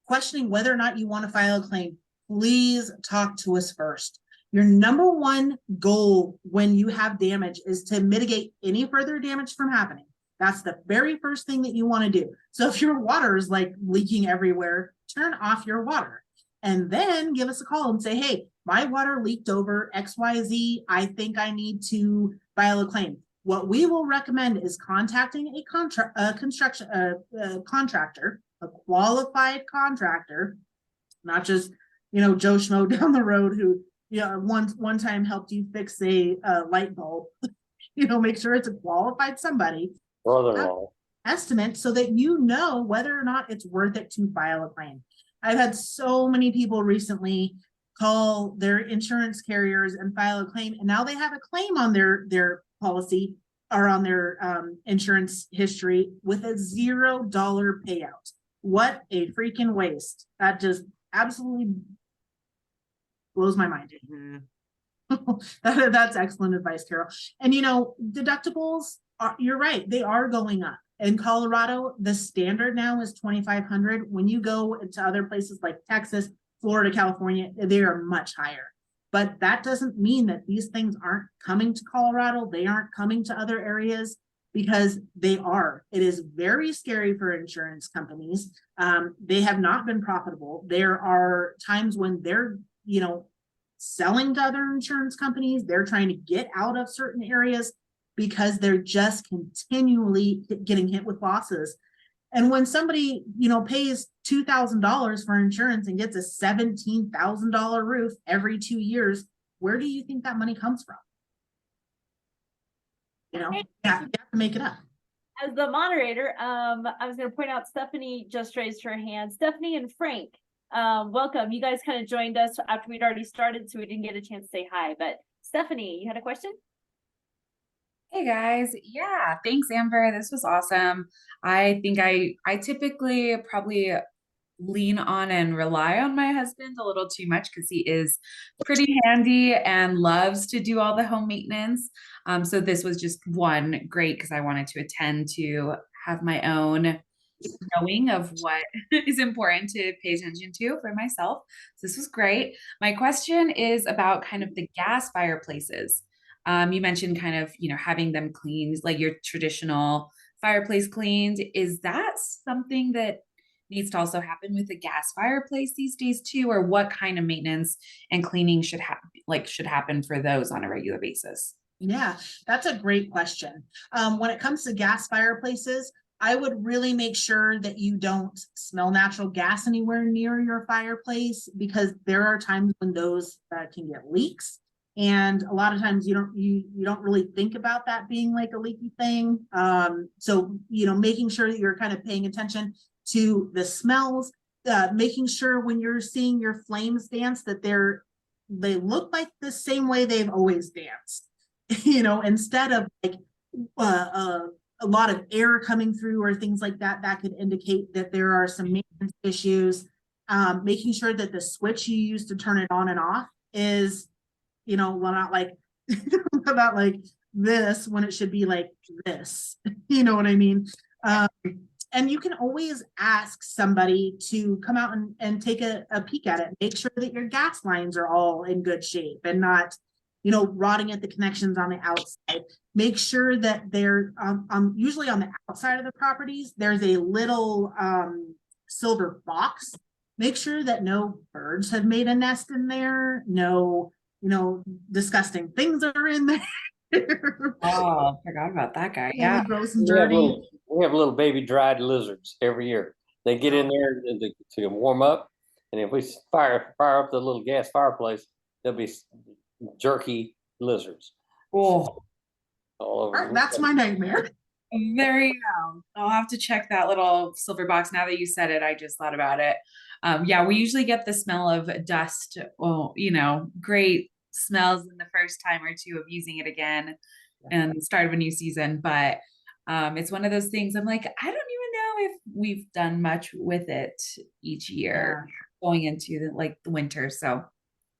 questioning whether or not you want to file a claim, please talk to us first. Your number one goal when you have damage is to mitigate any further damage from happening. That's the very first thing that you want to do. So if your water is like leaking everywhere, turn off your water and then give us a call and say, hey, my water leaked over XYZ. I think I need to file a claim. What we will recommend is contacting a contractor, a qualified contractor, not just, Joe Schmo down the road who, one time helped you fix a light bulb. Make sure it's a qualified somebody. Brother-in-law. Estimate so that you know whether or not it's worth it to file a claim. I've had so many people recently call their insurance carriers and file a claim, and now they have a claim on their policy or on their insurance history with a $0 payout. What a freaking waste. That just absolutely blows my mind. That's excellent advice, Carol. And deductibles you're right, they are going up. In Colorado, the standard now is $2,500. When you go into other places like Texas, Florida, California, they are much higher. But that doesn't mean that these things aren't coming to Colorado. They aren't coming to other areas, because they are. It is very scary for insurance companies. They have not been profitable. There are times when they're, selling to other insurance companies. They're trying to get out of certain areas because they're just continually getting hit with losses. And when somebody, pays $2,000 for insurance and gets a $17,000 roof every 2 years, where do you think that money comes from? You have to make it up. As the moderator, I was going to point out Stephanie just raised her hand. Stephanie and Frank, welcome. You guys kind of joined us after we'd already started, so we didn't get a chance to say hi. But Stephanie, you had a question? Hey guys, yeah, thanks Amber. This was awesome. I think I typically probably lean on and rely on my husband a little too much because he is pretty handy and loves to do all the home maintenance. So this was just one great because I wanted to attend to have my own knowing of what is important to pay attention to for myself. So this was great. My question is about kind of the gas fireplaces. You mentioned kind of, having them cleaned, like your traditional fireplace cleaned. Is that something that needs to also happen with the gas fireplace these days too? Or what kind of maintenance and cleaning should happen for those on a regular basis? Yeah, that's a great question. When it comes to gas fireplaces, I would really make sure that you don't smell natural gas anywhere near your fireplace, because there are times when those can get leaks. And a lot of times you don't really think about that being like a leaky thing. So, making sure that you're kind of paying attention to the smells, making sure when you're seeing your flames dance that they look like the same way they've always danced, instead of like a lot of air coming through or things like that, that could indicate that there are some maintenance issues. Making sure that the switch you use to turn it on and off is, well, not like this when it should be like this. You know what I mean? And you can always ask somebody to come out and take a peek at it. Make sure that your gas lines are all in good shape and not, you know, rotting at the connections on the outside. Make sure that they're usually on the outside of the properties, there's a little silver box. Make sure that no birds have made a nest in there. No, you know, disgusting things are in there. Oh, I forgot about that guy. Yeah. Gross and We have dirty. little baby dried lizards every year. They get in there to warm up, and if we fire up the little gas fireplace, there'll be jerky lizards Oh, all over. That's my nightmare. there you go. I'll have to check that little silver box. Now that you said it, I just thought about it. Yeah, we usually get the smell of dust. Well, you know, great smells in the first time or two of using it again and the start of a new season. But it's one of those things I'm like, I don't even know if we've done much with it each year going into the winter. So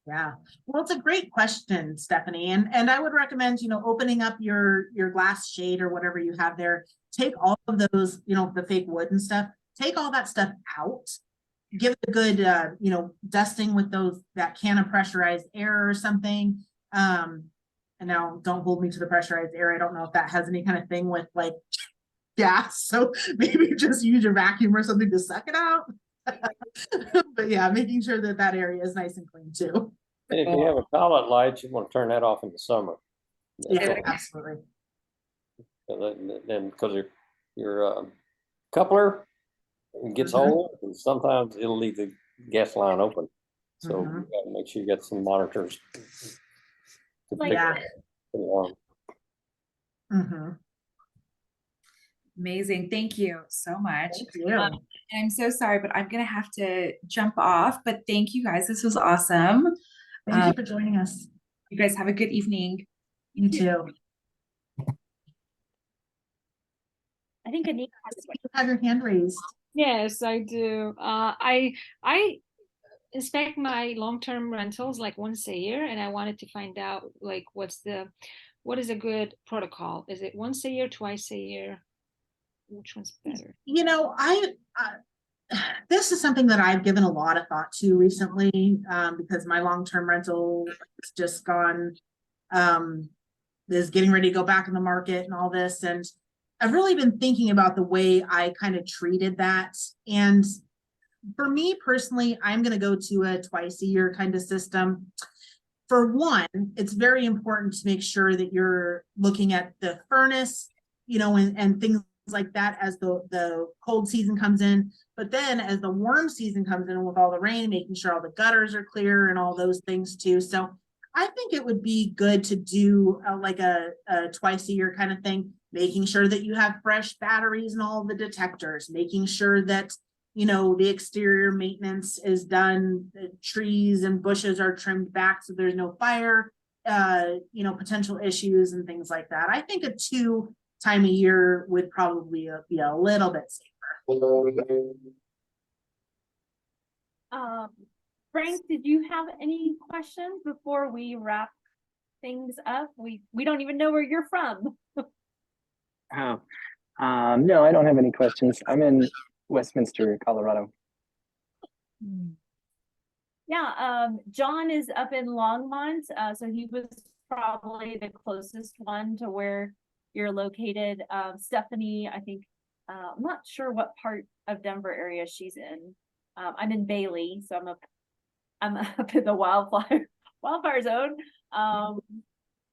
Yeah. Well, it's a great question, Stephanie. And I would recommend, you know, opening up your glass shade or whatever you have there. Take all of those, you know, the fake wood and stuff, take all that stuff out. Give it a good you know, dusting with that can of pressurized air or something. And now don't hold me to the pressurized air. I don't know if that has any kind of thing with like gas. So maybe just use your vacuum or something to suck it out. But yeah, making sure that that area is nice and clean too. And if you have a pilot light, you want to turn that off in the summer. Yeah, absolutely. Then because your coupler gets old, and sometimes it'll leave the gas line open. So you gotta make sure you got some monitors to pick Yeah. the alarm. amazing. Thank you so much. Thank you. I'm so sorry, but I'm going to have to jump off. But thank you guys. This was awesome. Thank you for joining us. You guys have a good evening. You too. I think Anita has a question. You have your hand raised. Yes, I do. I inspect my long-term rentals like once a year, and I wanted to find out like what is a good protocol? Is it once a year, twice a year? Which one's better? You know, this is something that I've given a lot of thought to recently, because my long-term rental has just gone, is getting ready to go back in the market and all this. And I've really been thinking about the way I kind of treated that. And for me personally, I'm going to go to a twice a year kind of system. For one, it's very important to make sure that you're looking at the furnace, you know, and things like that as the cold season comes in. But then as the warm season comes in with all the rain, making sure all the gutters are clear and all those things too. So I think it would be good to do like a twice a year kind of thing, making sure that you have fresh batteries and all the detectors, making sure that, you know, the exterior maintenance is done, the trees and bushes are trimmed back so there's no fire, you know, potential issues and things like that. I think a 2 time a year would probably be a little bit safer. Frank, did you have any questions before we wrap things up? We don't even know where you're from. Oh, no, I don't have any questions. I'm in Westminster, Colorado. Yeah, John is up in Longmont, so he was probably the closest one to where you're located. Stephanie, I think, I'm not sure what part of Denver area she's in. I'm in Bailey, so I'm up in the wildfire zone.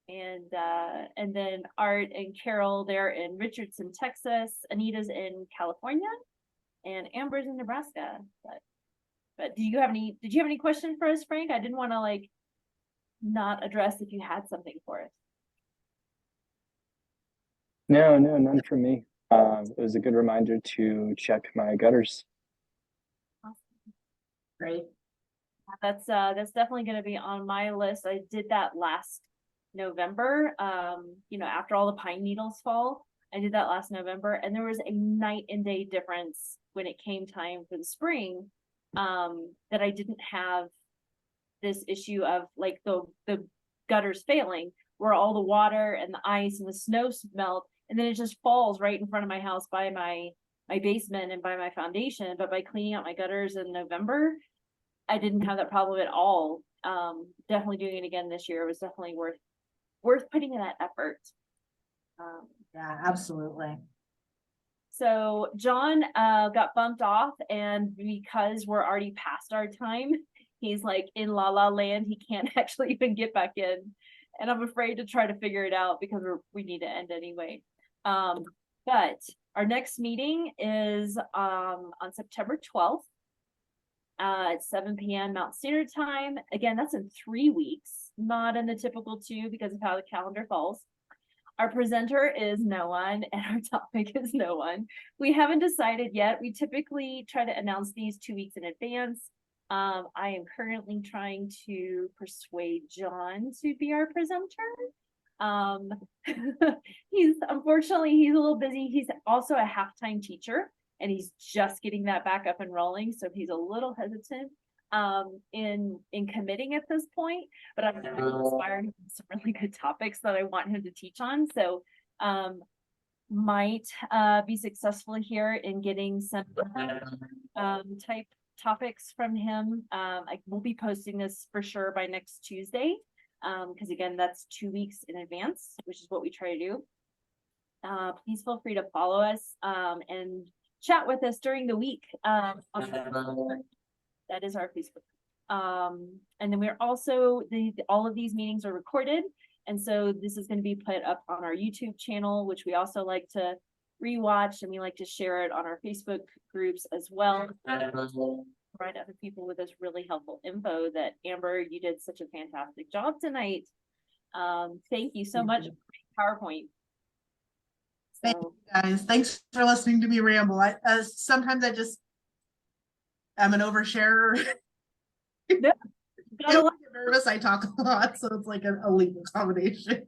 And then Art and Carol, they're in Richardson, Texas. Anita's in California, and Amber's in Nebraska. But did you have any questions for us, Frank? I didn't want to like not address if you had something for us. No, none for me. It was a good reminder to check my gutters. Awesome. Great. That's definitely going to be on my list. I did that last November. You know, after all the pine needles fall, I did that last November, and there was a night and day difference when it came time for the spring. That I didn't have this issue of like the gutters failing, where all the water and the ice and the snow melt, and then it just falls right in front of my house by my basement and by my foundation. But by cleaning out my gutters in November, I didn't have that problem at all. Definitely doing it again this year was definitely worth putting in that effort. Yeah, absolutely. So John got bumped off, and because we're already past our time, he's like in la la land. He can't actually even get back in, and I'm afraid to try to figure it out because we need to end anyway. But our next meeting is on September 12th at 7 p.m. Mountain Standard Time. Again, that's in 3 weeks, not in the typical 2 because of how the calendar falls. Our presenter is no one, and our topic is no one. We haven't decided yet. We typically try to announce these 2 weeks in advance. I am currently trying to persuade John to be our presenter. He's unfortunately a little busy. He's also a half-time teacher, and he's just getting that back up and rolling. So he's a little hesitant in committing at this point, but I'm inspired with some really good topics that I want him to teach on. So might be successful here in getting some type topics from him. I will be posting this for sure by next Tuesday, because again, that's 2 weeks in advance, which is what we try to do. Please feel free to follow us and chat with us during the week. That is our Facebook. And then we're also, all of these meetings are recorded. And so this is going to be put up on our YouTube channel, which we also like to rewatch, and we like to share it on our Facebook groups as well. Provide other people with this really helpful info that Amber, you did such a fantastic job tonight. Thank you so much for PowerPoint. Thank you guys. Thanks for listening to me ramble. Sometimes I'm an oversharer. No, I get nervous. I talk a lot, so it's like a legal accommodation.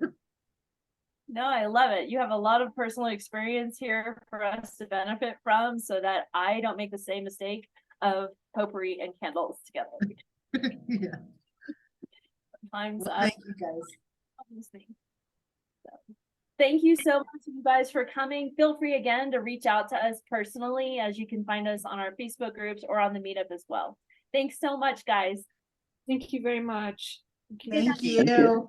No, I love it. You have a lot of personal experience here for us to benefit from, so that I don't make the same mistake of potpourri and candles together. Yeah. Sometimes Thank you guys. So, thank you so much, you guys, for coming. Feel free again to reach out to us personally, as you can find us on our Facebook groups or on the meetup as well. Thanks so much, guys. Thank you very much. Thank you. Thank you.